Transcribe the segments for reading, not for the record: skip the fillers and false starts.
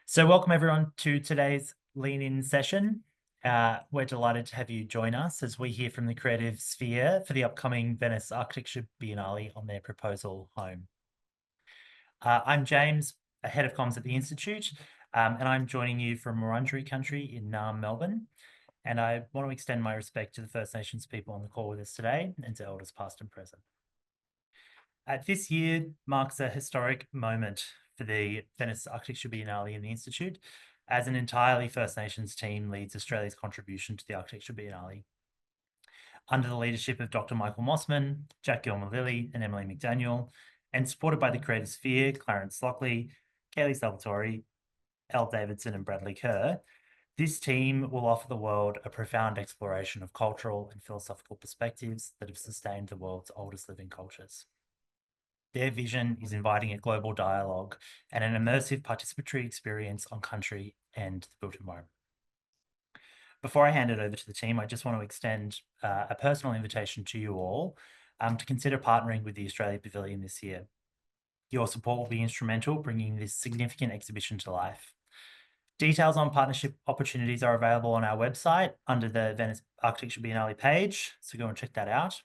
So welcome everyone to today's Lean In session. We're delighted to have you join us as we hear from the creative sphere for the upcoming Venice Architecture Biennale on their proposal home. I'm James, head of comms at the Institute, and I'm joining you from Wurundjeri country in Melbourne. And I want to extend my respect to the First Nations people on the call with us today and to elders past and present. This year marks a historic moment for the Venice Architecture Biennale in the Institute, as an entirely First Nations team leads Australia's contribution to the Architecture Biennale. Under the leadership of Dr. Michael Mossman, Jack Gillmer Lilley, and Emily McDaniel, and supported by the creative sphere, Clarence Lockley, Kaylee Salvatore, Elle Davidson, and Bradley Kerr, this team will offer the world a profound exploration of cultural and philosophical perspectives that have sustained the world's oldest living cultures. Their vision is inviting a global dialogue and an immersive participatory experience on country and the built environment. Before I hand it over to the team, I just want to extend a personal invitation to you all to consider partnering with the Australian Pavilion this year. Your support will be instrumental bringing this significant exhibition to life. Details on partnership opportunities are available on our website under the Venice Architecture Biennale page, so go and check that out.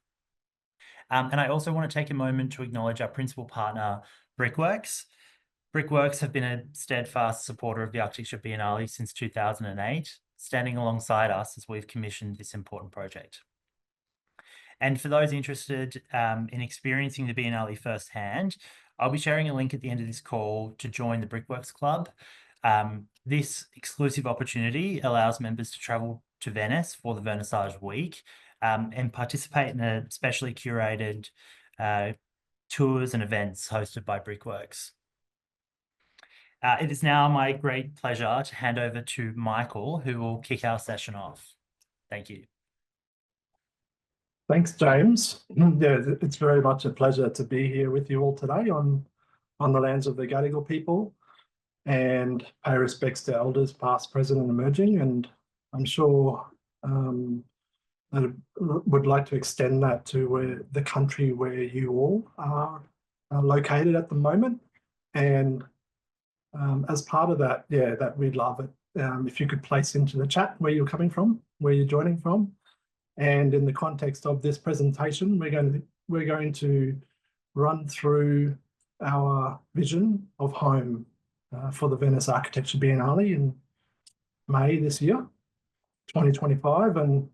And I also want to take a moment to acknowledge our principal partner, Brickworks. Brickworks have been a steadfast supporter of the Architecture Biennale since 2008, standing alongside us as we've commissioned this important project. And for those interested in experiencing the Biennale firsthand, I'll be sharing a link at the end of this call to join the Brickworks Club. This exclusive opportunity allows members to travel to Venice for the Vernissage Week and participate in a specially curated tours and events hosted by Brickworks. It is now my great pleasure to hand over to Michael, who will kick our session off. Thank you. Thanks, James. Yeah, it's very much a pleasure to be here with you all today on the lands of the Gadigal people, and pay respects to elders past, present and emerging. And I'm sure I would like to extend that to the country where you all are located at the moment. And as part of that, yeah, that we'd love it if you could place into the chat where you're coming from, where you're joining from. And in the context of this presentation, we're going to run through our vision of home for the Venice Architecture Biennale in May this year, 2025. And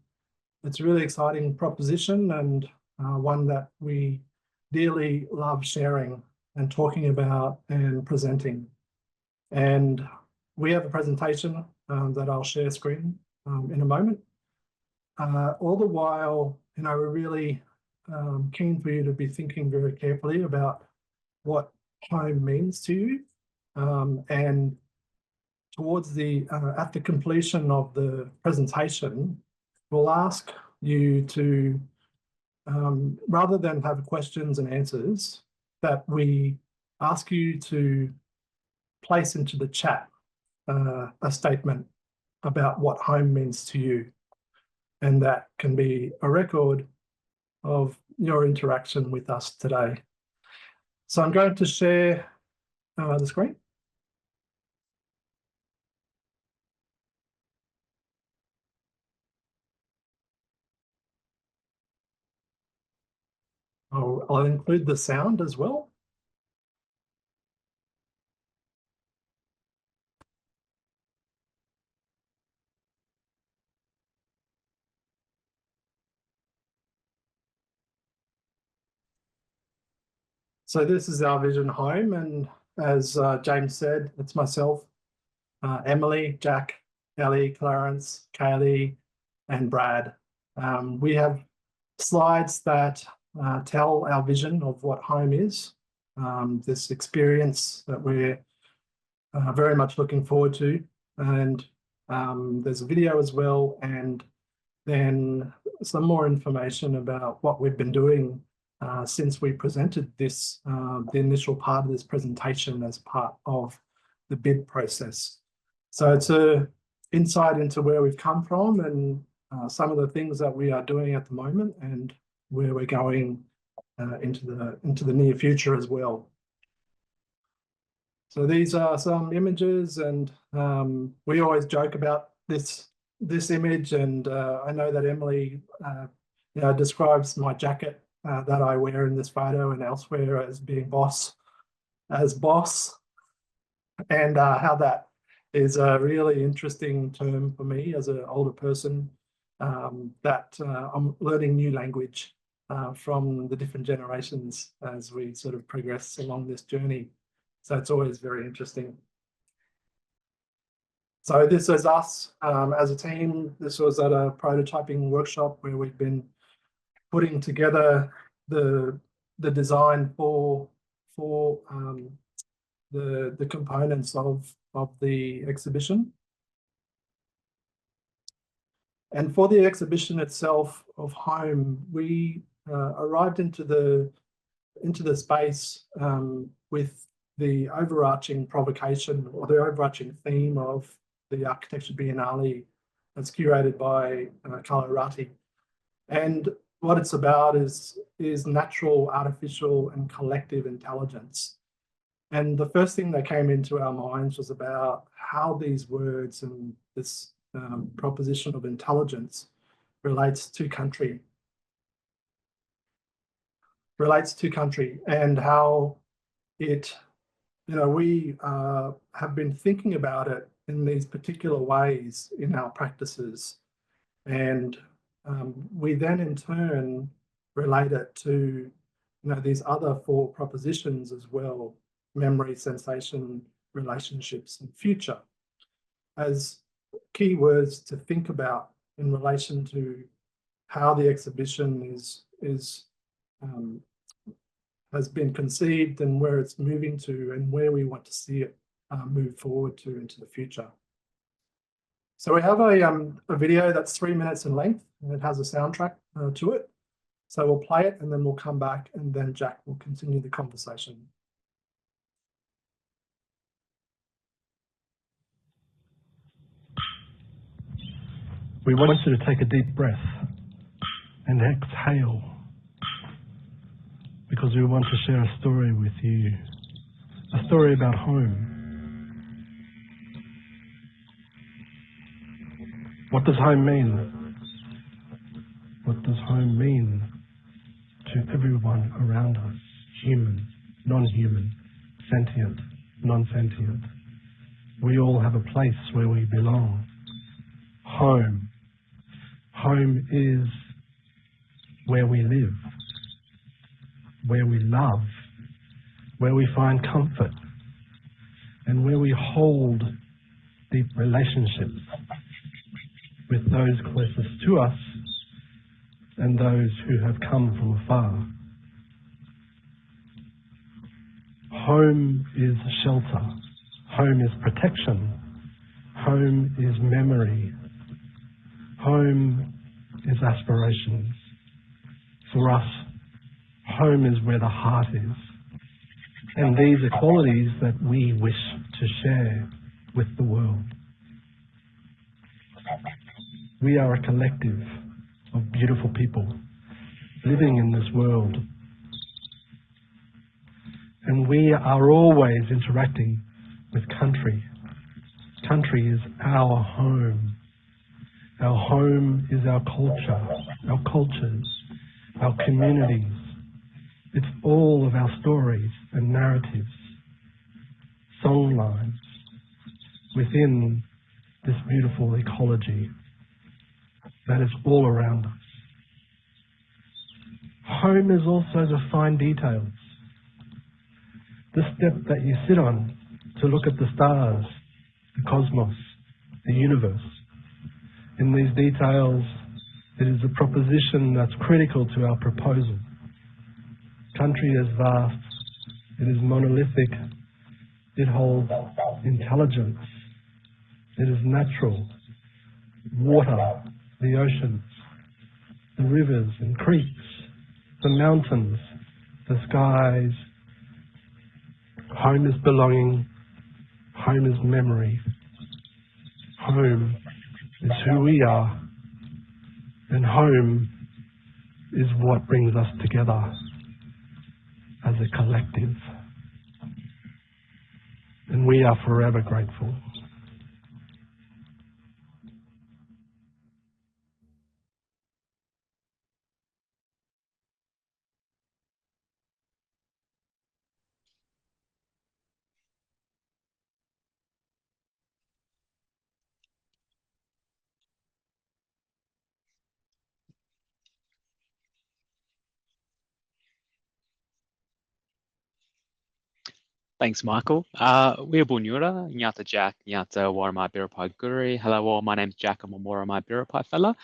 it's a really exciting proposition, and one that we dearly love sharing and talking about and presenting. And we have a presentation that I'll share screen in a moment. All the while, we're really keen for you to be thinking very carefully about what home means to you. And towards at the completion of the presentation, we'll ask you to, rather than have questions and answers, that we ask you to place into the chat a statement about what home means to you. And that can be a record of your interaction with us today. So I'm going to share the screen. I'll include the sound as well. So this is our vision home, and as James said, it's myself, Emily, Jack, Ellie, Clarence, Kaylee, and Brad. We have slides that tell our vision of what home is, this experience that we're very much looking forward to. And there's a video as well, and then some more information about what we've been doing since we presented this, the initial part of this presentation as part of the bid process. So it's an insight into where we've come from and some of the things that we are doing at the moment and where we're going into the near future as well. So these are some images, and we always joke about this image, and I know that Emily describes my jacket that I wear in this photo and elsewhere as being boss, and how that is a really interesting term for me as an older person, that I'm learning new language from the different generations as we sort of progress along this journey. So it's always very interesting. So this is us as a team. This was at a prototyping workshop where we've been putting together the design for the components of the exhibition. And for the exhibition itself of home, we arrived into the space with the overarching provocation, or the overarching theme of the Architecture Biennale that's curated by Carlo Ratti. And what it's about is natural, artificial, and collective intelligence. And the first thing that came into our minds was about how these words and this proposition of intelligence relates to country, and how it, we have been thinking about it in these particular ways in our practices. And we then in turn relate it to, these other 4 propositions as well: memory, sensation, relationships, and future, as key words to think about in relation to how the exhibition has been conceived, and where it's moving to, and where we want to see it move forward to into the future. So we have a video that's 3 minutes in length, and it has a soundtrack to it. So we'll play it, and then we'll come back, and then Jack will continue the conversation. We want you to take a deep breath and exhale, because we want to share a story with you, a story about home. What does home mean? What does home mean to everyone around us? Human, non-human, sentient, non-sentient. We all have a place where we belong. Home. Home is where we live, where we love, where we find comfort, and where we hold deep relationships with those closest to us and those who have come from afar. Home is shelter. Home is protection. Home is memory. Home is aspirations. For us, home is where the heart is. And these are qualities that we wish to share with the world. We are a collective of beautiful people living in this world. And we are always interacting with country. Country is our home. Our home is our culture, our cultures, our communities. It's all of our stories and narratives, song lines within this beautiful ecology that is all around us. Home is also the fine details. The step that you sit on to look at the stars, the cosmos, the universe. In these details, it is a proposition that's critical to our proposal. Country is vast, it is monolithic, it holds intelligence, it is natural, water, the oceans, the rivers and creeks, the mountains, the skies. Home is belonging, home is memory, home is who we are, and home is what brings us together as a collective. and we are forever grateful. Thanks, Michael. Bunyura, Nyata Jack, Nyata Waramai Birapai Guri. Hello all, my name's Jack, I'm a Waramai Birapai fella.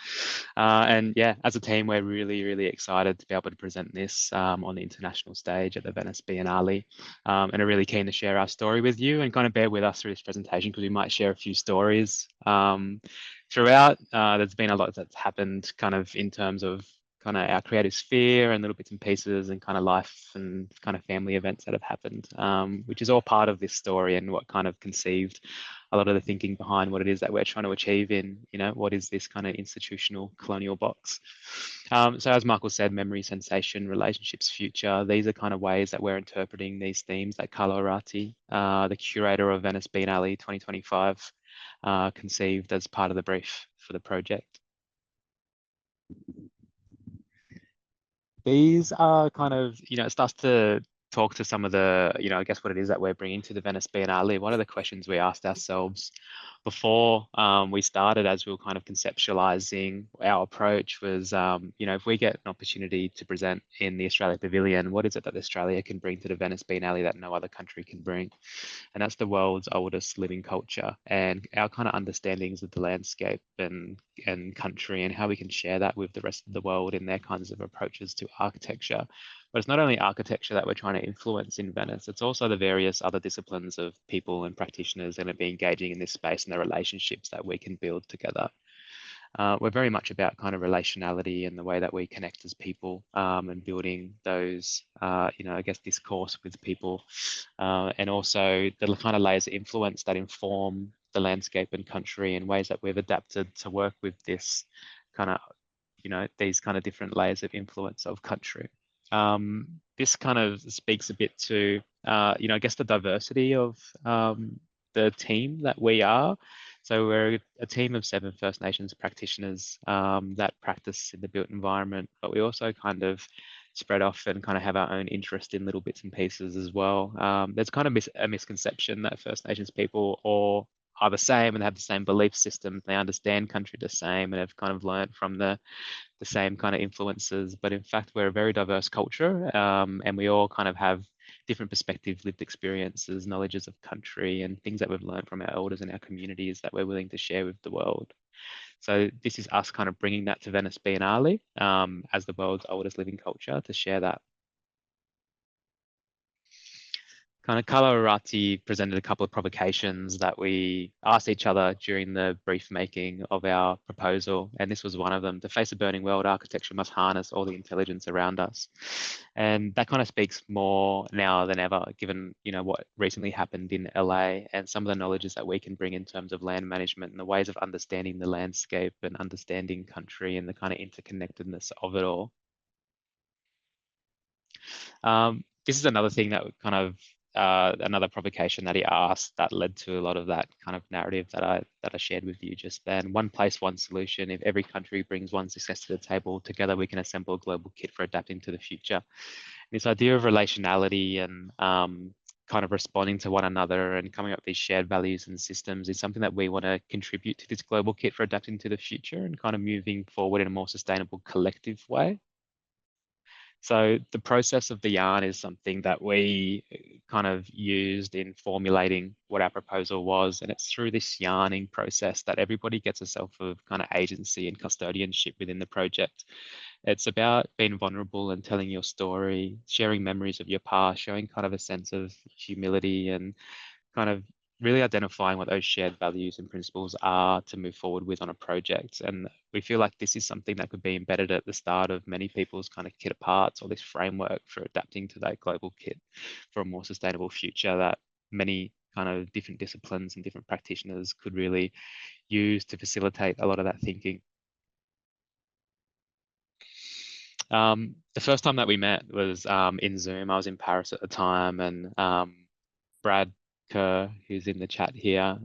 And yeah, as a team, we're really excited to be able to present this on the international stage at the Venice Biennale. And are really keen to share our story with you and kind of bear with us through this presentation because we might share a few stories throughout. There's been a lot that's happened kind of in terms of kind of our creative sphere and little bits and pieces and kind of life and kind of family events that have happened, which is all part of this story and what kind of conceived a lot of the thinking behind what it is that we're trying to achieve in, what is this kind of institutional colonial box. So as Michael said, memory, sensation, relationships, future, these are kind of ways that we're interpreting these themes that Carlo Arati, the curator of Venice Biennale 2025, conceived as part of the brief for the project. These are kind of, it starts to talk to some of the, I guess what it is that we're bringing to the Venice Biennale. One of the questions we asked ourselves before we started, as we were kind of conceptualizing our approach was, if we get an opportunity to present in the Australian Pavilion, what is it that Australia can bring to the Venice Biennale that no other country can bring? And that's the world's oldest living culture and our kind of understandings of the landscape and country and how we can share that with the rest of the world in their kinds of approaches to architecture. But it's not only architecture that we're trying to influence in Venice, it's also the various other disciplines of people and practitioners that are be engaging in this space and the relationships that we can build together. We're very much about kind of relationality and the way that we connect as people and building those, I guess, discourse with people and also the kind of layers of influence that inform the landscape and country in ways that we've adapted to work with this kind of, these kind of different layers of influence of country. This kind of speaks a bit to, I guess the diversity of the team that we are. So we're a team of 7 First Nations practitioners that practice in the built environment, but we also kind of spread off and kind of have our own interest in little bits and pieces as well. There's kind of a misconception that First Nations people all are the same and have the same belief system. They understand country the same and have kind of learned from the same kind of influences, but in fact we're a very diverse culture and we all kind of have different perspectives, lived experiences, knowledges of country and things that we've learned from our elders and our communities that we're willing to share with the world. So this is us kind of bringing that to Venice Biennale as the world's oldest living culture to share that. Kind of Carlo Arati presented a couple of provocations that we asked each other during the brief making of our proposal, and this was one of them. To face a burning world, architecture must harness all the intelligence around us. And that kind of speaks more now than ever, given what recently happened in LA and some of the knowledges that we can bring in terms of land management and the ways of understanding the landscape and understanding country and the kind of interconnectedness of it all. This is another thing that kind of another provocation that he asked that led to a lot of that kind of narrative that I shared with you just then. One place, one solution. If every country brings one success to the table, together we can assemble a global kit for adapting to the future. This idea of relationality and kind of responding to one another and coming up with these shared values and systems is something that we want to contribute to this global kit for adapting to the future and kind of moving forward in a more sustainable collective way. So the process of the yarn is something that we kind of used in formulating what our proposal was. And it's through this yarning process that everybody gets a self of kind of agency and custodianship within the project. It's about being vulnerable and telling your story, sharing memories of your past, showing kind of a sense of humility and kind of really identifying what those shared values and principles are to move forward with on a project. And we feel like this is something that could be embedded at the start of many people's kind of kit of parts or this framework for adapting to that global kit for a more sustainable future that many kind of different disciplines and different practitioners could really use to facilitate a lot of that thinking. The first time that we met was in Zoom. I was in Paris at the time, and Brad Kerr, who's in the chat here,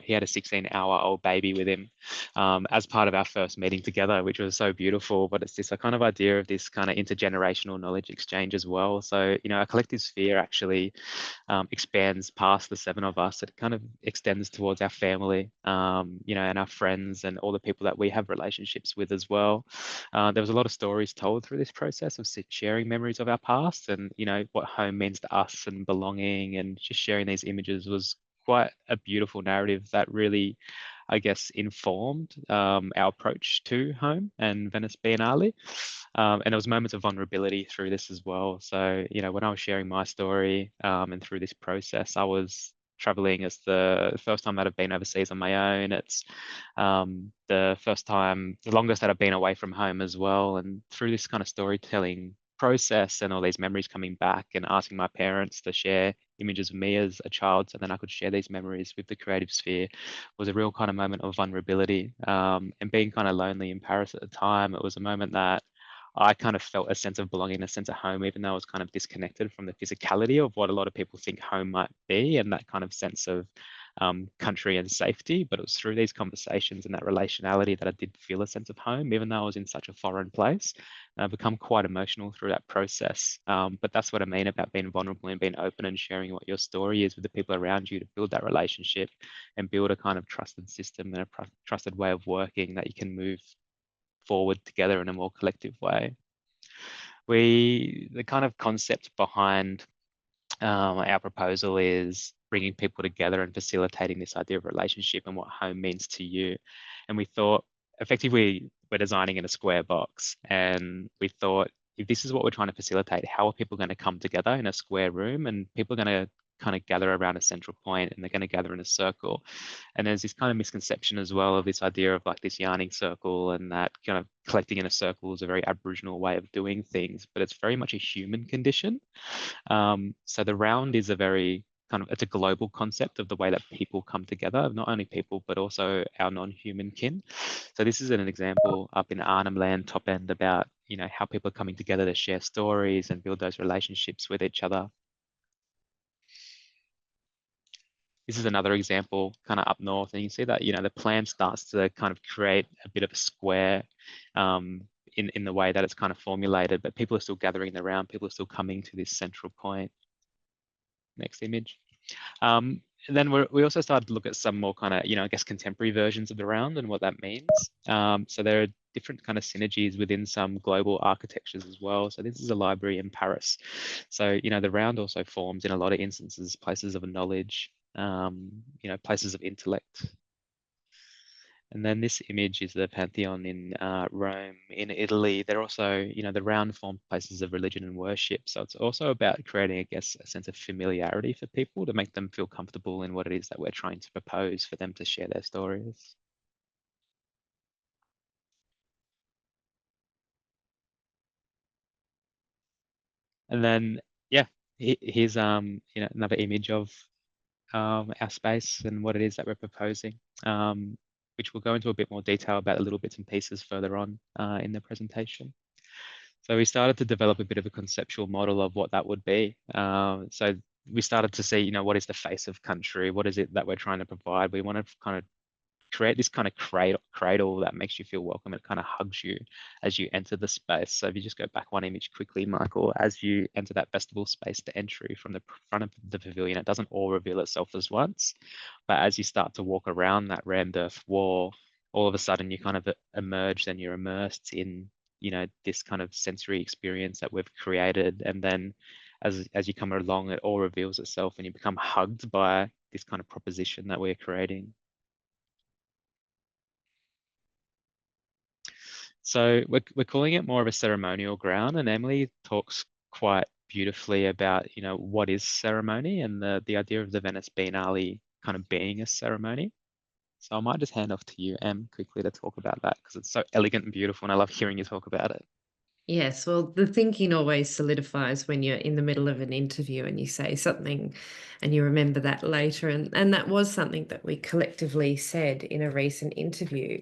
he had a 16-hour-old baby with him as part of our first meeting together, which was so beautiful. But it's this kind of idea of this kind of intergenerational knowledge exchange as well. So, our collective sphere actually expands past the 7 of us. It kind of extends towards our family, and our friends and all the people that we have relationships with as well. There was a lot of stories told through this process of sharing memories of our past and, what home means to us and belonging, and just sharing these images was quite a beautiful narrative that really, I guess, informed our approach to home and Venice Biennale. And there was moments of vulnerability through this as well. So, when I was sharing my story and through this process, I was traveling as the first time that I've been overseas on my own. It's the longest that I've been away from home as well. And through this kind of storytelling process and all these memories coming back and asking my parents to share images of me as a child so then I could share these memories with the creative sphere was a real kind of moment of vulnerability. And being kind of lonely in Paris at the time, it was a moment that I kind of felt a sense of belonging, a sense of home, even though I was kind of disconnected from the physicality of what a lot of people think home might be, and that kind of sense of country and safety. But it was through these conversations and that relationality that I did feel a sense of home, even though I was in such a foreign place. And I've become quite emotional through that process. But that's what I mean about being vulnerable and being open and sharing what your story is with the people around you to build that relationship and build a kind of trusted system and a trusted way of working that you can move forward together in a more collective way. The kind of concept behind our proposal is bringing people together and facilitating this idea of relationship and what home means to you. And we thought, effectively, we're designing in a square box. And we thought, if this is what we're trying to facilitate, how are people going to come together in a square room? And people are going to kind of gather around a central point and they're going to gather in a circle. And there's this kind of misconception as well of this idea of like this yarning circle, and that kind of collecting in a circle is a very Aboriginal way of doing things, but it's very much a human condition. So the round is it's a global concept of the way that people come together, not only people, but also our non-human kin. So this is an example up in Arnhem Land, top end, about, how people are coming together to share stories and build those relationships with each other. This is another example kind of up north, and you can see that, the plan starts to kind of create a bit of a square in the way that it's kind of formulated, but people are still gathering around, people are still coming to this central point. Next image. And then we also started to look at some more kind of, I guess, contemporary versions of the round and what that means. So there are different kind of synergies within some global architectures as well. So this is a library in Paris. So, the round also forms in a lot of instances places of knowledge, places of intellect. And then this image is the Pantheon in Rome, in Italy. They're also, the round form places of religion and worship. So it's also about creating, I guess, a sense of familiarity for people to make them feel comfortable in what it is that we're trying to propose for them to share their stories. And then, yeah, here's another image of our space and what it is that we're proposing, which we'll go into a bit more detail about a little bits and pieces further on in the presentation. So we started to develop a bit of a conceptual model of what that would be. So we started to see, what is the face of country? What is it that we're trying to provide? We want to kind of create this kind of cradle that makes you feel welcome. It kind of hugs you as you enter the space. So if you just go back one image quickly, Michael, as you enter that festival space to entry from the front of the pavilion, it doesn't all reveal itself as once, but as you start to walk around that rammed earth wall, all of a sudden you kind of emerge and you're immersed in, this kind of sensory experience that we've created. And then as you come along, it all reveals itself and you become hugged by this kind of proposition that we're creating. So we're calling it more of a ceremonial ground, and Emily talks quite beautifully about, what is ceremony and the idea of the Venice Biennale kind of being a ceremony. So I might just hand off to you, Em, quickly to talk about that, because it's so elegant and beautiful and I love hearing you talk about it. Yes, well, the thinking always solidifies when you're in the middle of an interview and you say something and you remember that later. And that was something that we collectively said in a recent interview.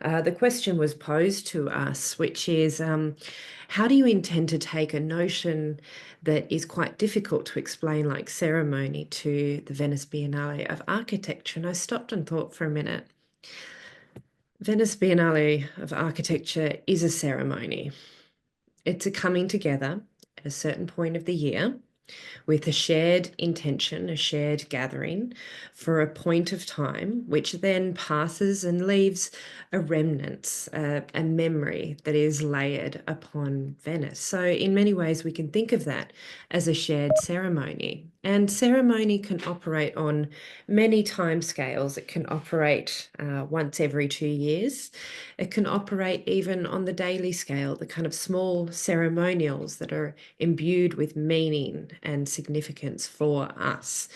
The question was posed to us, which is, how do you intend to take a notion that is quite difficult to explain, like ceremony, to the Venice Biennale of Architecture? And I stopped and thought for a minute. Venice Biennale of Architecture is a ceremony. It's a coming together at a certain point of the year with a shared intention, a shared gathering for a point of time, which then passes and leaves a remnant, a memory that is layered upon Venice. So in many ways, we can think of that as a shared ceremony. And ceremony can operate on many timescales. It can operate once every 2 years. It can operate even on the daily scale, the kind of small ceremonials that are imbued with meaning and significance for us.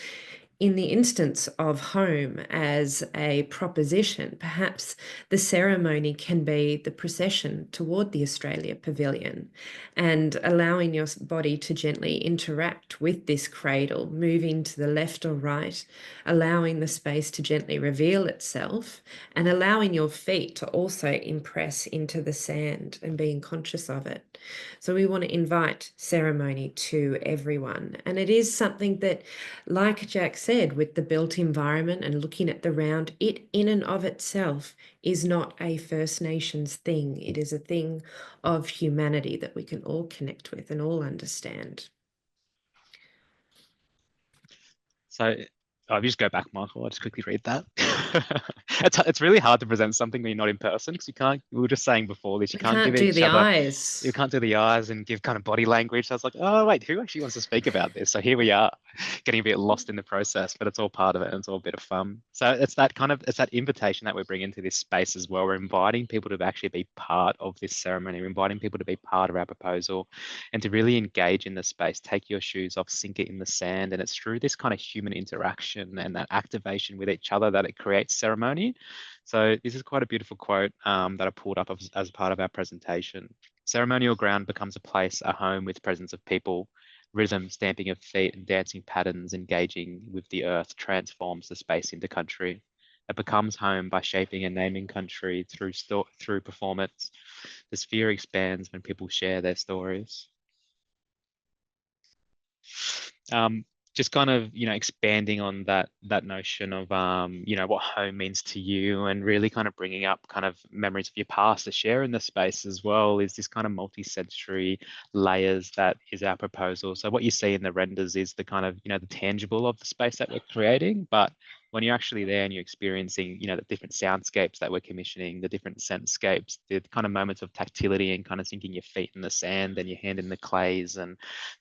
In the instance of home as a proposition, perhaps the ceremony can be the procession toward the Australian Pavilion and allowing your body to gently interact with this cradle, moving to the left or right, allowing the space to gently reveal itself, and allowing your feet to also impress into the sand and being conscious of it. So we want to invite ceremony to everyone. And it is something that, like Jack said, with the built environment and looking at the round, it in and of itself is not a First Nations thing. It is a thing of humanity that we can all connect with and all understand. So I'll just go back, Michael. I'll just quickly read that. It's really hard to present something when you're not in person because you can't. We were just saying before this, you can't give do each the other. eyes. You can't do the eyes and give kind of body language. So I was like, oh wait, who actually wants to speak about this? So here we are, getting a bit lost in the process, but it's all part of it and it's all a bit of fun. So it's that invitation that we're bringing to this space as well. We're inviting people to actually be part of this ceremony. We're inviting people to be part of our proposal and to really engage in the space. Take your shoes off, sink it in the sand, and it's through this kind of human interaction and that activation with each other that it creates ceremony. So this is quite a beautiful quote that I pulled up as part of our presentation. Ceremonial ground becomes a place, a home with presence of people. Rhythm, stamping of feet and dancing patterns engaging with the earth transforms the space into country. It becomes home by shaping and naming country through performance. The sphere expands when people share their stories. Just kind of, expanding on that notion of, what home means to you and really kind of bringing up kind of memories of your past to share in the space as well is this kind of multi-sensory layers that is our proposal. So what you see in the renders is the kind of, the tangible of the space that we're creating, but when you're actually there and you're experiencing, the different soundscapes that we're commissioning, the different scentscapes, the kind of moments of tactility and kind of sinking your feet in the sand and your hand in the clays and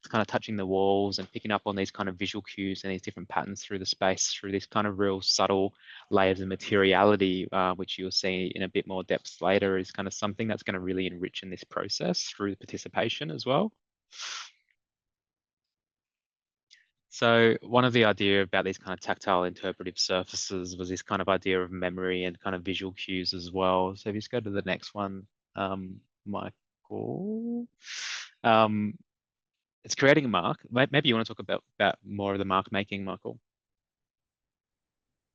kind of touching the walls and picking up on these kind of visual cues and these different patterns through the space, through this kind of real subtle layers of materiality, which you'll see in a bit more depth later, is kind of something that's going to really enrich in this process through the participation as well. So one of the idea about these kind of tactile interpretive surfaces was this kind of idea of memory and kind of visual cues as well. So if you just go to the next one, Michael. It's creating a mark. Maybe you want to talk about more of the mark making, Michael.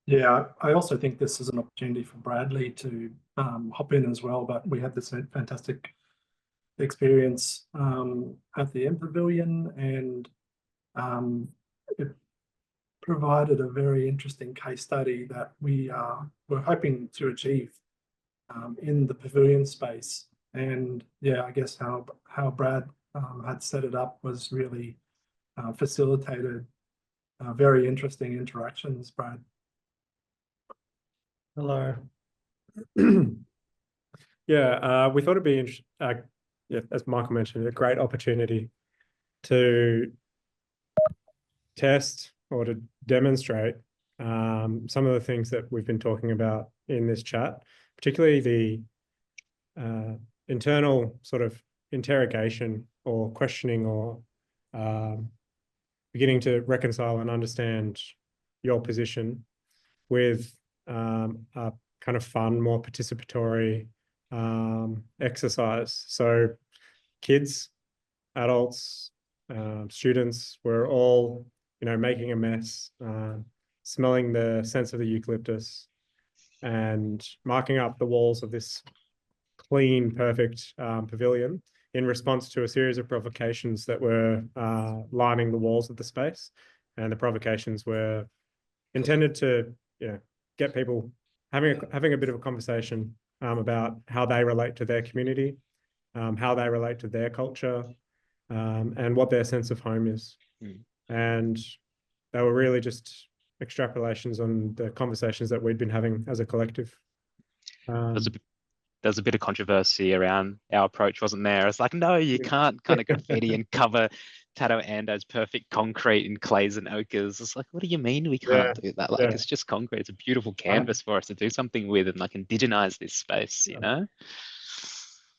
Yeah, I also think this is an opportunity for Bradley to hop in as well, but we had this fantastic experience at the Pavilion, and it provided a very interesting case study that we're hoping to achieve in the pavilion space. And yeah, I guess how Brad had set it up was really facilitated very interesting interactions. Brad. Hello. Yeah, we thought it'd be, yeah, as Michael mentioned, a great opportunity to test or to demonstrate some of the things that we've been talking about in this chat, particularly the internal sort of interrogation or questioning or beginning to reconcile and understand your position with a kind of fun, more participatory exercise. So kids, adults, students were all, making a mess, smelling the scents of the eucalyptus, and marking up the walls of this clean, perfect pavilion in response to a series of provocations that were lining the walls of the space. And the provocations were intended to, get people having a bit of a conversation about how they relate to their community, how they relate to their culture, and what their sense of home is. And they were really just extrapolations on the conversations that we'd been having as a collective. There's a bit of controversy around our approach, wasn't there? It's like, no, you can't kind of graffiti and cover Tato Ando's perfect concrete in clays and ochres. It's like, what do you mean we can't do that? Like, it's just concrete. It's a beautiful canvas for us to do something with and like indigenize this space, you know?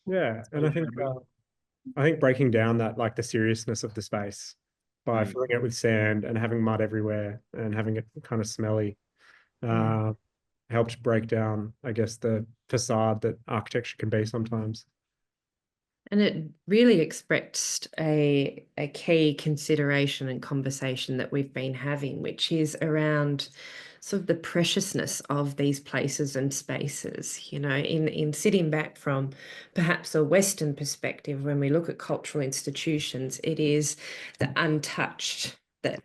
Yeah, and I think breaking down that, like, the seriousness of the space by filling it with sand and having mud everywhere and having it kind of smelly helped break down, I guess, the facade that architecture can be sometimes. And it really expressed a key consideration and conversation that we've been having, which is around sort of the preciousness of these places and spaces. In sitting back from perhaps a Western perspective, when we look at cultural institutions, it is the untouched that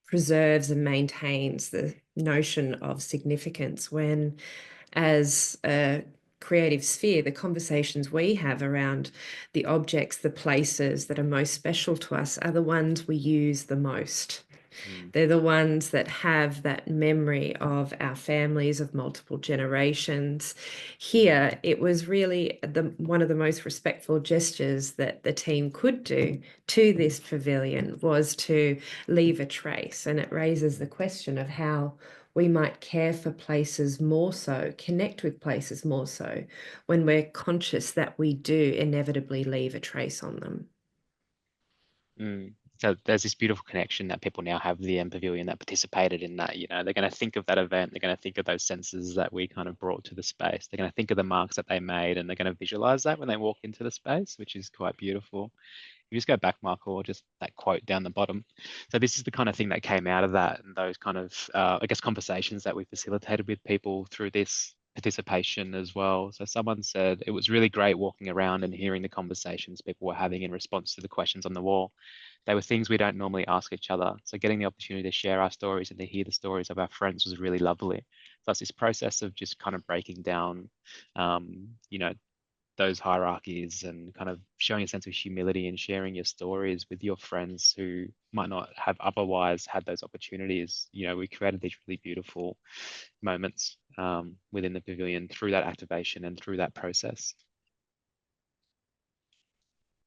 preserves and maintains the notion of significance, when as a creative sphere, the conversations we have around the objects, the places that are most special to us are the ones we use the most. They're the ones that have that memory of our families of multiple generations. Here, it was really one of the most respectful gestures that the team could do to this pavilion was to leave a trace. And it raises the question of how we might care for places more so, connect with places more so, when we're conscious that we do inevitably leave a trace on them. So there's this beautiful connection that people now have with the M Pavilion that participated in that. They're going to think of that event. They're going to think of those senses that we kind of brought to the space. They're going to think of the marks that they made, and they're going to visualize that when they walk into the space, which is quite beautiful. You just go back, Michael, or just that quote down the bottom. So this is the kind of thing that came out of that, and those kind of, I guess, conversations that we facilitated with people through this participation as well. So someone said it was really great walking around and hearing the conversations people were having in response to the questions on the wall. They were things we don't normally ask each other. So getting the opportunity to share our stories and to hear the stories of our friends was really lovely. So it's this process of just kind of breaking down, those hierarchies and kind of showing a sense of humility and sharing your stories with your friends who might not have otherwise had those opportunities. We created these really beautiful moments within the pavilion through that activation and through that process.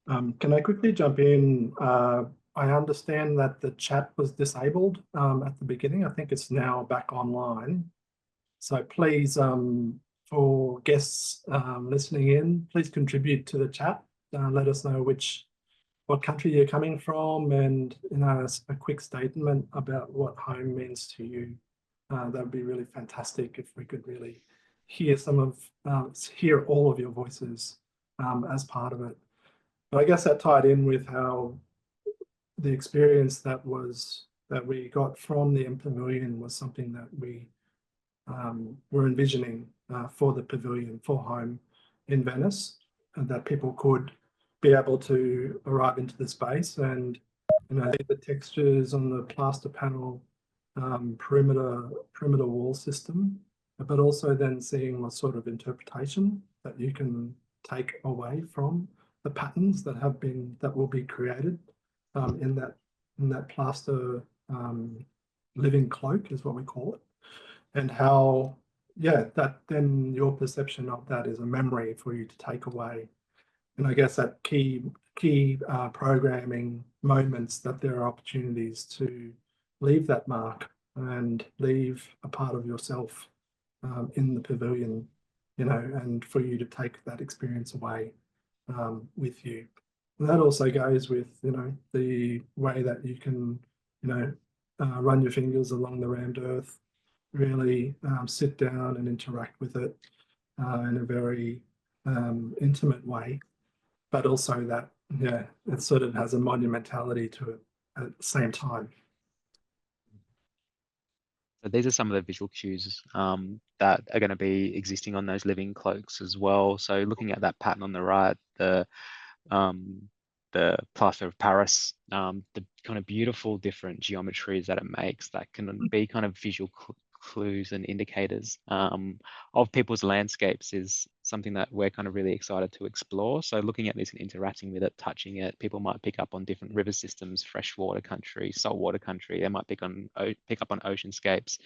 Can I quickly jump in? I understand that the chat was disabled at the beginning. I think it's now back online. So please, for guests listening in, please contribute to the chat. Let us know what country you're coming from, and a quick statement about what home means to you. That would be really fantastic if we could really hear hear all of your voices as part of it. But I guess that tied in with how the experience that we got from the M Pavilion was something that we were envisioning for the pavilion, for home in Venice, and that people could be able to arrive into the space and the textures on the plaster panel, perimeter wall system, but also then seeing what sort of interpretation that you can take away from the patterns that will be created in that plaster living cloak is what we call it, and how that then your perception of that is a memory for you to take away. And I guess that key programming moments, that there are opportunities to leave that mark and leave a part of yourself in the pavilion, and for you to take that experience away with you. And that also goes with the way that you can run your fingers along the rammed earth, really sit down and interact with it in a very intimate way, but also that, yeah, it sort of has a monumentality to it at the same time. So these are some of the visual cues that are going to be existing on those living cloaks as well. So looking at that pattern on the right, the plaster of Paris, the kind of beautiful different geometries that it makes that can be kind of visual clues and indicators of people's landscapes is something that we're kind of really excited to explore. So looking at this and interacting with it, touching it, people might pick up on different river systems, freshwater country, saltwater country. They might pick up on oceanscapes,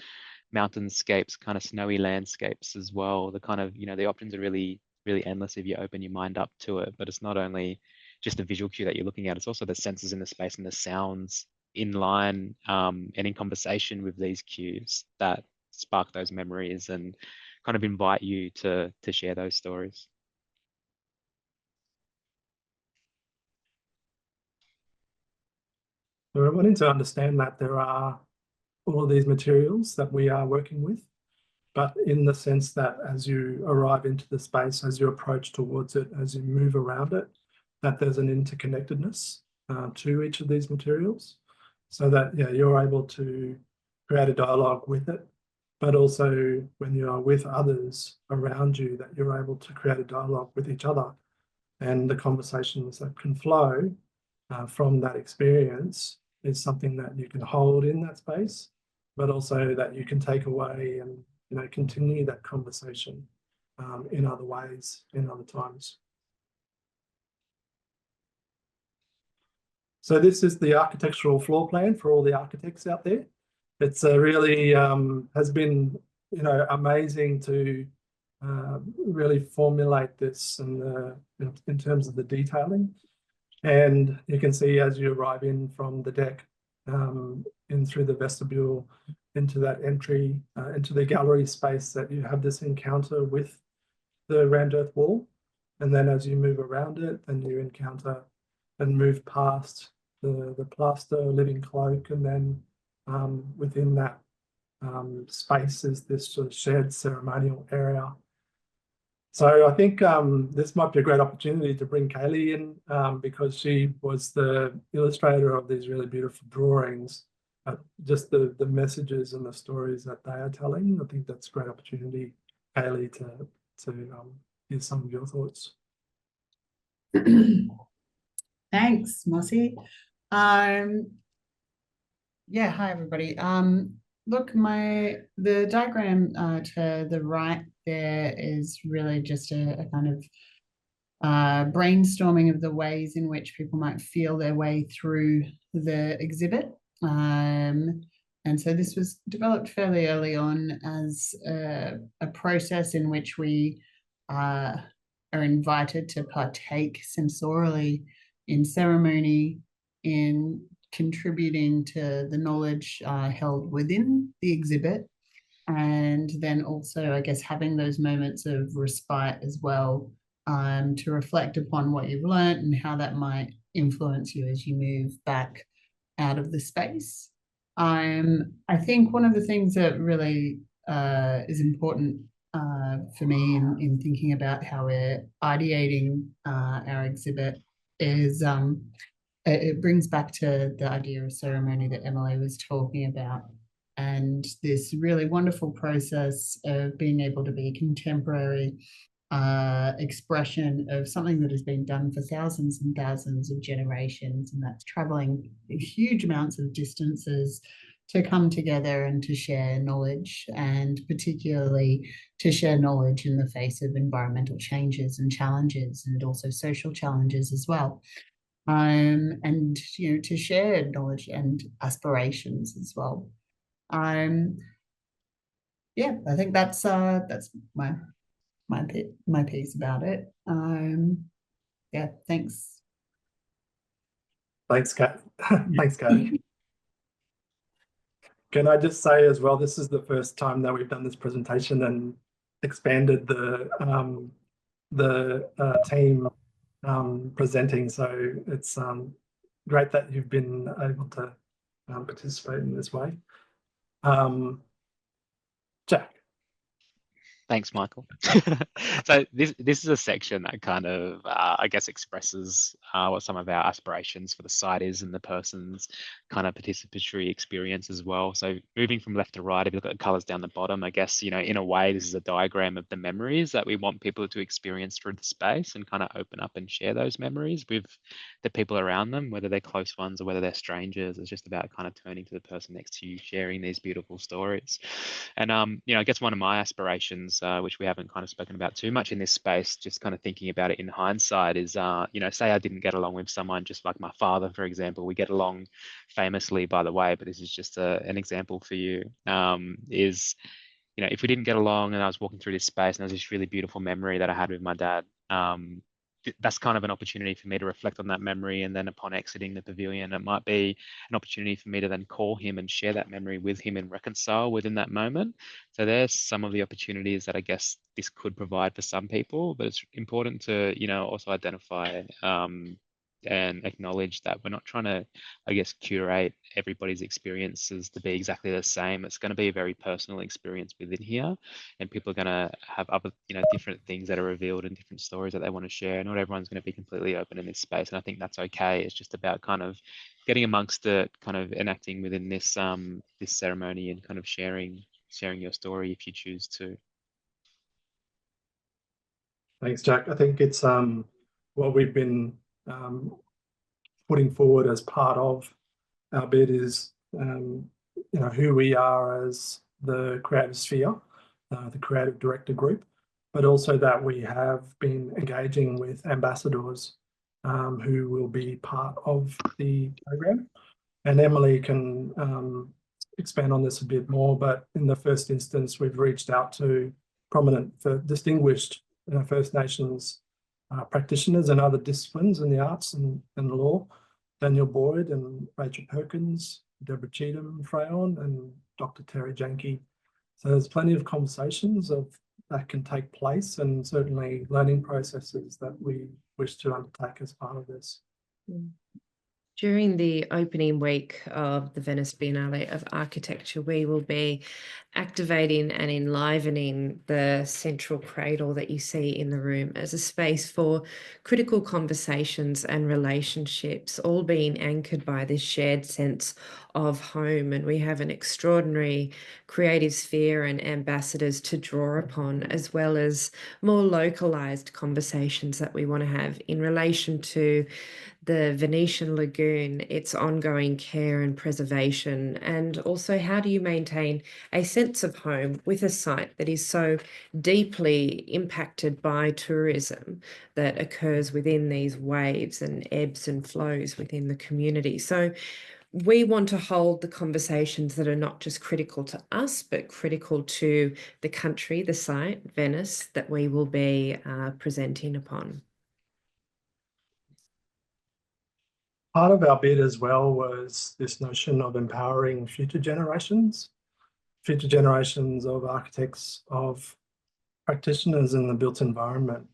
mountainscapes, kind of snowy landscapes as well. The kind of, the options are really, really endless if you open your mind up to it. But it's not only just a visual cue that you're looking at, it's also the senses in the space and the sounds in line and in conversation with these cues that spark those memories and kind of invite you to share those stories. So we're wanting to understand that there are all of these materials that we are working with, but in the sense that as you arrive into the space, as you approach towards it, as you move around it, that there's an interconnectedness to each of these materials, so that you're able to create a dialogue with it, but also when you are with others around you, that you're able to create a dialogue with each other, and the conversations that can flow from that experience is something that you can hold in that space, but also that you can take away and continue that conversation in other ways, in other times. So this is the architectural floor plan for all the architects out there. It's really has been amazing to really formulate this and in terms of the detailing. And you can see as you arrive in from the deck, in through the vestibule, into that entry, into the gallery space, that you have this encounter with the rammed earth wall. And then as you move around it, then you encounter and move past the plaster living cloak. And then within that space is this sort of shared ceremonial area. So I think this might be a great opportunity to bring Kaylee in because she was the illustrator of these really beautiful drawings. Just the messages and the stories that they are telling. I think that's a great opportunity, Kaylee, to hear some of your thoughts. Thanks, Mossy. Yeah, hi everybody. Look, the diagram to the right there is really just a kind of brainstorming of the ways in which people might feel their way through the exhibit. And so this was developed fairly early on as a process in which we are invited to partake sensorially in ceremony, in contributing to the knowledge held within the exhibit, and then also, I guess, having those moments of respite as well, to reflect upon what you've learned and how that might influence you as you move back out of the space. I think one of the things that really is important for me in thinking about how we're ideating our exhibit is it brings back to the idea of ceremony that Emily was talking about, and this really wonderful process of being able to be contemporary expression of something that has been done for thousands and thousands of generations, and that's traveling huge amounts of distances to come together and to share knowledge, and particularly to share knowledge in the face of environmental changes and challenges, and also social challenges as well. And to share knowledge and aspirations as well. Yeah, I think that's my piece about it. Yeah, thanks. Thanks, Kat. Thanks, Kathy. Can I just say as well, this is the first time that we've done this presentation and expanded the team presenting. So it's great that you've been able to participate in this way. Jack. Thanks, Michael. So this is a section that kind of, I guess, expresses what some of our aspirations for the site is and the person's kind of participatory experience as well. So moving from left to right, if you look at the colours down the bottom, I guess, you know, in a way, this is a diagram of the memories that we want people to experience through the space and kind of open up and share those memories with the people around them, whether they're close ones or whether they're strangers. It's just about kind of turning to the person next to you, sharing these beautiful stories. And, you know, I guess one of my aspirations, which we haven't kind of spoken about too much in this space, just kind of thinking about it in hindsight, is, you know, say I didn't get along with someone, just like my father, for example. We get along famously, by the way, but this is just an example for you, is, you know, if we didn't get along and I was walking through this space and there was this really beautiful memory that I had with my dad, that's kind of an opportunity for me to reflect on that memory. And then upon exiting the pavilion, it might be an opportunity for me to then call him and share that memory with him and reconcile within that moment. So there's some of the opportunities that I guess this could provide for some people, but it's important to, you know, also identify and acknowledge that we're not trying to, I guess, curate everybody's experiences to be exactly the same. It's going to be a very personal experience within here, and people are going to have other, you know, different things that are revealed and different stories that they want to share. Not everyone's going to be completely open in this space, and I think that's okay. It's just about kind of getting amongst it, kind of enacting within this this ceremony, and kind of sharing your story if you choose to. Thanks, Jack. I think it's what we've been putting forward as part of our bid is, you know, who we are as the creative sphere, the creative director group, but also that we have been engaging with ambassadors who will be part of the program. And Emily can expand on this a bit more, but in the first instance, we've reached out to prominent, distinguished First Nations practitioners and other disciplines in the arts and law, Daniel Boyd and Rachel Perkins, Deborah Cheatham Freyon, and Dr. Terry Janke. So there's plenty of conversations that can take place, and certainly learning processes that we wish to undertake as part of this. During the opening week of the Venice Biennale of Architecture, we will be activating and enlivening the central cradle that you see in the room as a space for critical conversations and relationships, all being anchored by this shared sense of home. And we have an extraordinary creative sphere and ambassadors to draw upon, as well as more localized conversations that we want to have in relation to the Venetian lagoon, its ongoing care and preservation, and also how do you maintain a sense of home with a site that is so deeply impacted by tourism that occurs within these waves and ebbs and flows within the community. So we want to hold the conversations that are not just critical to us, but critical to the country, the site, Venice, that we will be presenting upon. Part of our bid as well was this notion of empowering future generations of architects, of practitioners in the built environment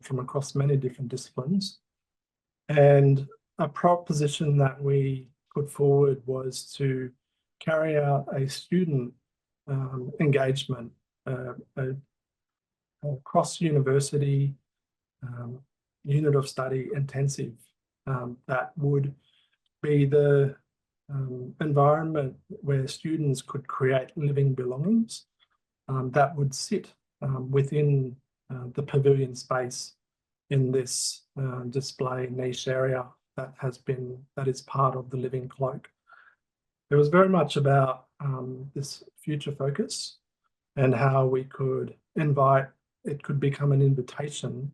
from across many different disciplines. And a proposition that we put forward was to carry out a student engagement, a cross-university unit of study intensive that would be the environment where students could create living belongings that would sit within the pavilion space in this display niche area that is part of the living cloak. It was very much about this future focus and how we could it could become an invitation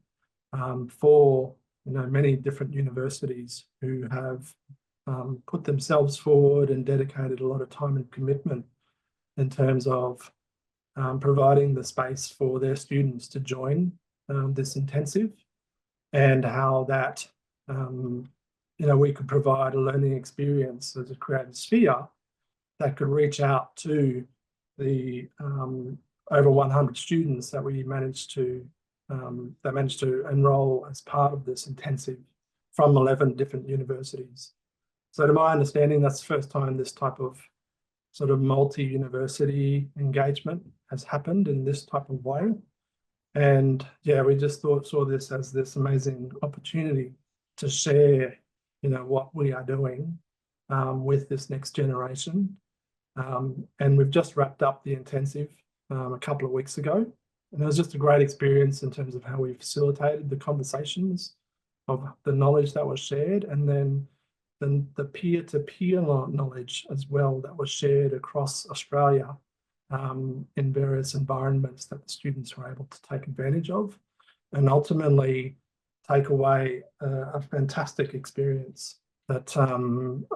for many different universities who have put themselves forward and dedicated a lot of time and commitment in terms of providing the space for their students to join this intensive, and how that we could provide a learning experience as a creative sphere that could reach out to the over 100 students that we managed to enroll as part of this intensive from 11 different universities. So to my understanding, that's the first time this type of sort of multi-university engagement has happened in this type of way. And yeah, we just saw this as this amazing opportunity to share, you know, what we are doing with this next generation. And we've just wrapped up the intensive a couple of weeks ago. And it was just a great experience in terms of how we facilitated the conversations, of the knowledge that was shared, and then the peer-to-peer knowledge as well that was shared across Australia in various environments that the students were able to take advantage of, and ultimately take away a fantastic experience that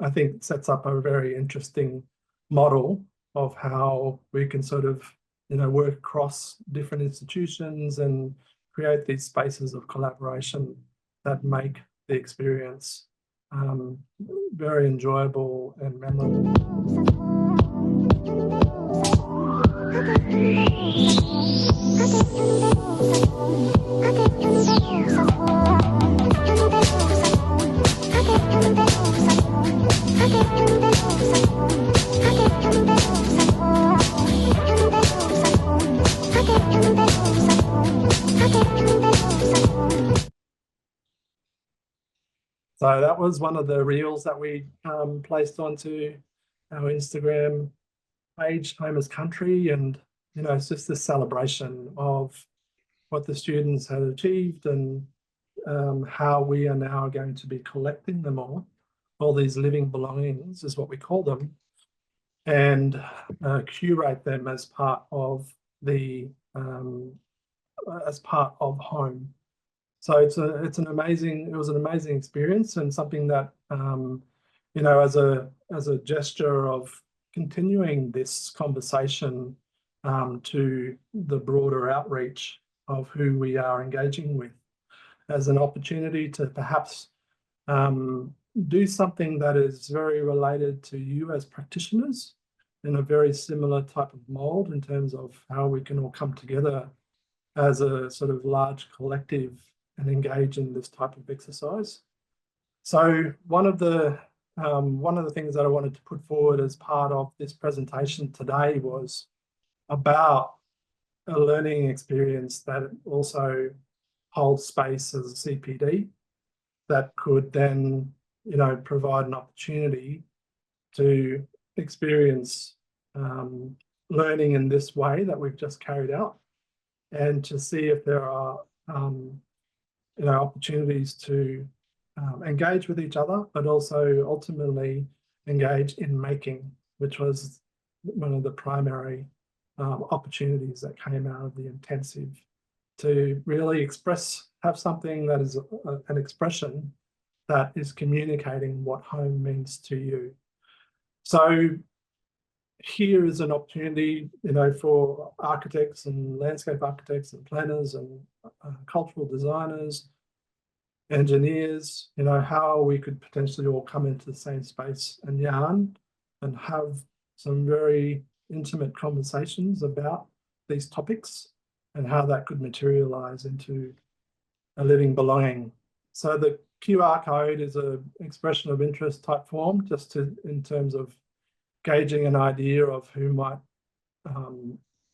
I think sets up a very interesting model of how we can sort of, you know, work across different institutions and create these spaces of collaboration that make the experience very enjoyable and memorable. So that was one of the reels that we placed onto our Instagram page, Home as Country, and you know, it's just this celebration of what the students had achieved and how we are now going to be collecting them all these living belongings is what we call them, and curate them as part of the home. So it was an amazing experience, and something that you know, as a gesture of continuing this conversation to the broader outreach of who we are engaging with, as an opportunity to perhaps do something that is very related to you as practitioners in a very similar type of mold, in terms of how we can all come together as a sort of large collective and engage in this type of exercise. So one of the things that I wanted to put forward as part of this presentation today was about a learning experience that also holds space as a CPD, that could then, you know, provide an opportunity to experience learning in this way that we've just carried out, and to see if there are you know, opportunities to engage with each other, but also ultimately engage in making, which was one of the primary opportunities that came out of the intensive, to really have something that is an expression that is communicating what home means to you. So here is an opportunity, you know, for architects and landscape architects and planners and cultural designers, engineers, you know, how we could potentially all come into the same space and yarn and have some very intimate conversations about these topics, and how that could materialize into a living belonging. So the QR code is an expression of interest type form, just in terms of gauging an idea of who might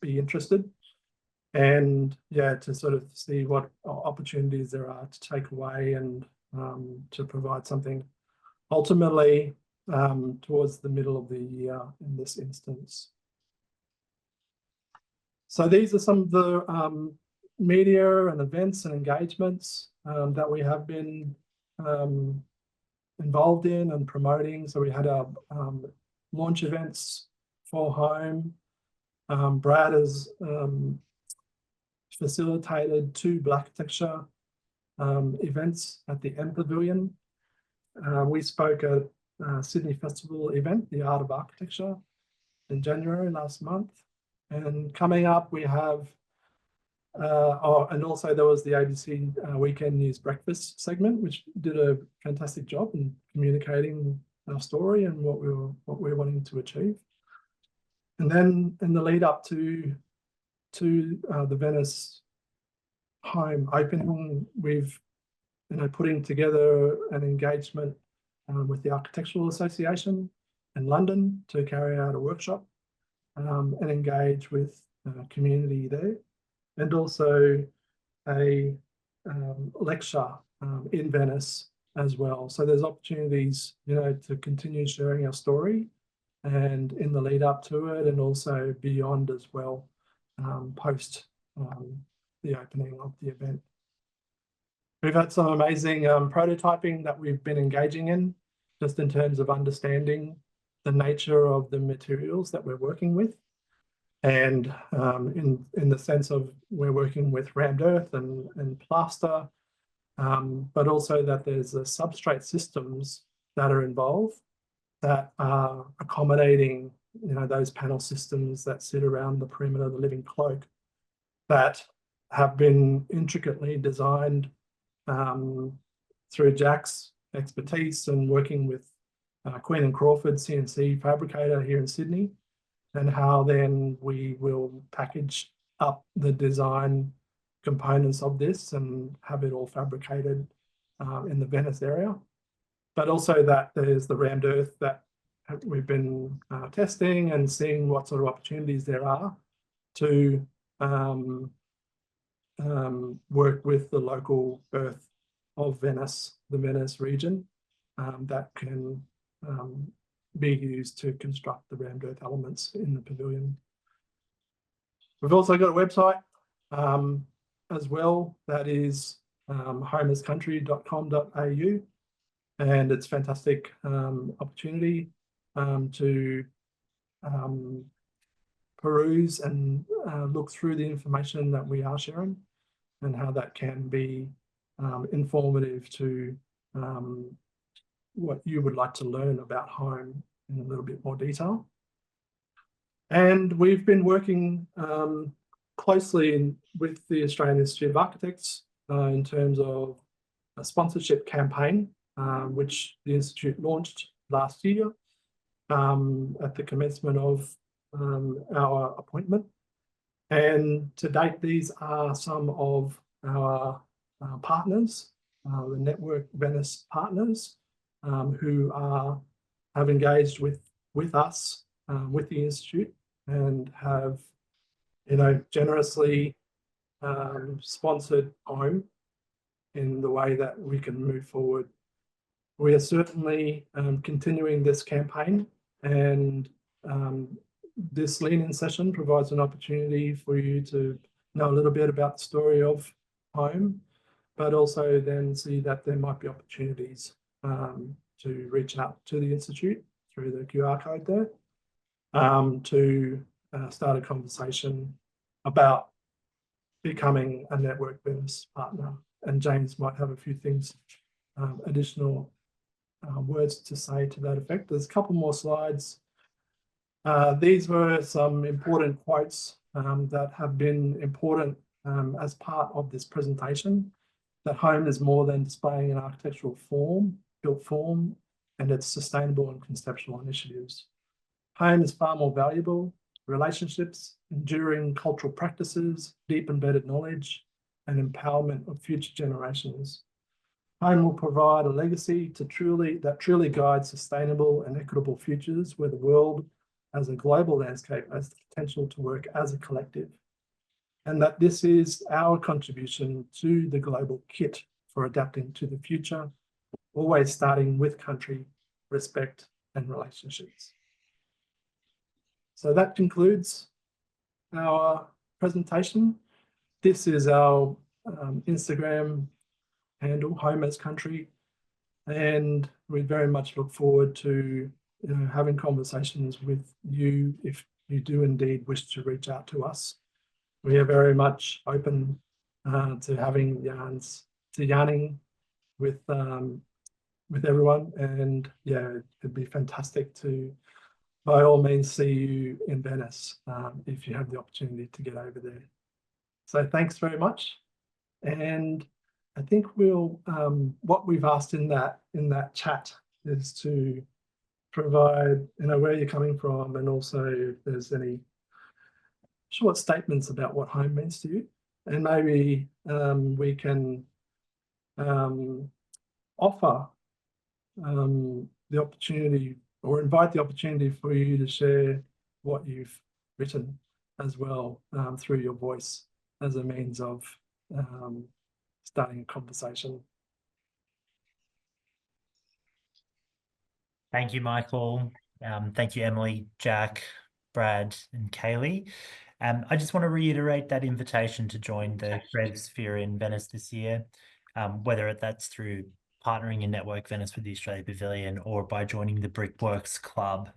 be interested, and yeah, to sort of see what opportunities there are to take away and to provide something ultimately towards the middle of the year in this instance. So these are some of the media and events and engagements that we have been involved in and promoting. So we had our launch events for home. Brad has facilitated 2 Blacktexture events at the Pavilion. We spoke at Sydney Festival event, The Art of Architecture, in January last month. And coming up, we have, and also there was the ABC Weekend News Breakfast segment, which did a fantastic job in communicating our story and what we're wanting to achieve. And then in the lead up to the Venice home opening, we've, you know, putting together an engagement with the Architectural Association in London to carry out a workshop and engage with community there, and also a lecture in Venice as well. So there's opportunities, you know, to continue sharing our story and in the lead up to it, and also beyond as well, post the opening of the event. We've had some amazing prototyping that we've been engaging in, just in terms of understanding the nature of the materials that we're working with. And in the sense of we're working with rammed earth and plaster, but also that there's the substrate systems that are involved that are accommodating, you know, those panel systems that sit around the perimeter of the living cloak, that have been intricately designed through Jack's expertise and working with Queen and Crawford CNC fabricator here in Sydney, and how then we will package up the design components of this and have it all fabricated in the Venice area. But also that there's the rammed earth that we've been testing and seeing what sort of opportunities there are to work with the local earth of Venice, the Venice region, that can be used to construct the rammed earth elements in the pavilion. We've also got a website as well, that is homeascountry.com.au, and it's fantastic opportunity to peruse and look through the information that we are sharing, and how that can be informative to what you would like to learn about home in a little bit more detail. And we've been working closely with the Australian Institute of Architects in terms of a sponsorship campaign, which the Institute launched last year at the commencement of our appointment. And to date, these are some of our partners, the Network Venice partners, who have engaged with us, with the Institute, and have, you know, generously sponsored home in the way that we can move forward. We are certainly continuing this campaign, and this lean-in session provides an opportunity for you to know a little bit about the story of home, but also then see that there might be opportunities to reach out to the Institute through the QR code there, to start a conversation about becoming a Network Venice partner. And James might have a few things, additional words to say to that effect. There's a couple more slides. These were some important quotes that have been important as part of this presentation, that home is more than displaying an architectural built form, and its sustainable and conceptual initiatives. Home is far more valuable: relationships, enduring cultural practices, deep embedded knowledge, and empowerment of future generations. Home will provide a legacy that truly guides sustainable and equitable futures, where the world as a global landscape has the potential to work as a collective, and that this is our contribution to the global kit for adapting to the future, always starting with country, respect, and relationships. So that concludes our presentation. This is our Instagram handle, Home as Country, and we very much look forward to having conversations with you if you do indeed wish to reach out to us. We are very much open to having yarning with everyone, and yeah, it'd be fantastic to, by all means, see you in Venice if you have the opportunity to get over there. So thanks very much, and I think we'll what we've asked in that chat is to provide, where you're coming from, and also if there's any short statements about what home means to you, and maybe we can offer the opportunity or invite the opportunity for you to share what you've written as well, through your voice as a means of starting a conversation. Thank you, Michael. Thank you, Emily, Jack, Brad, and Kaylee. I just want to reiterate that invitation to join the Creative Sphere in Venice this year, whether that's through partnering in Network Venice with the Australian Pavilion or by joining the Brickworks Club.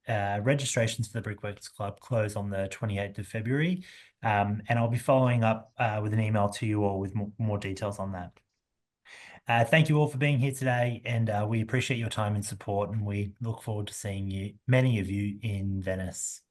Registrations for the Brickworks Club close on the 28th of February, and I'll be following up with an email to you all with more details on that. Thank you all for being here today, and we appreciate your time and support, and we look forward to seeing many of you in Venice.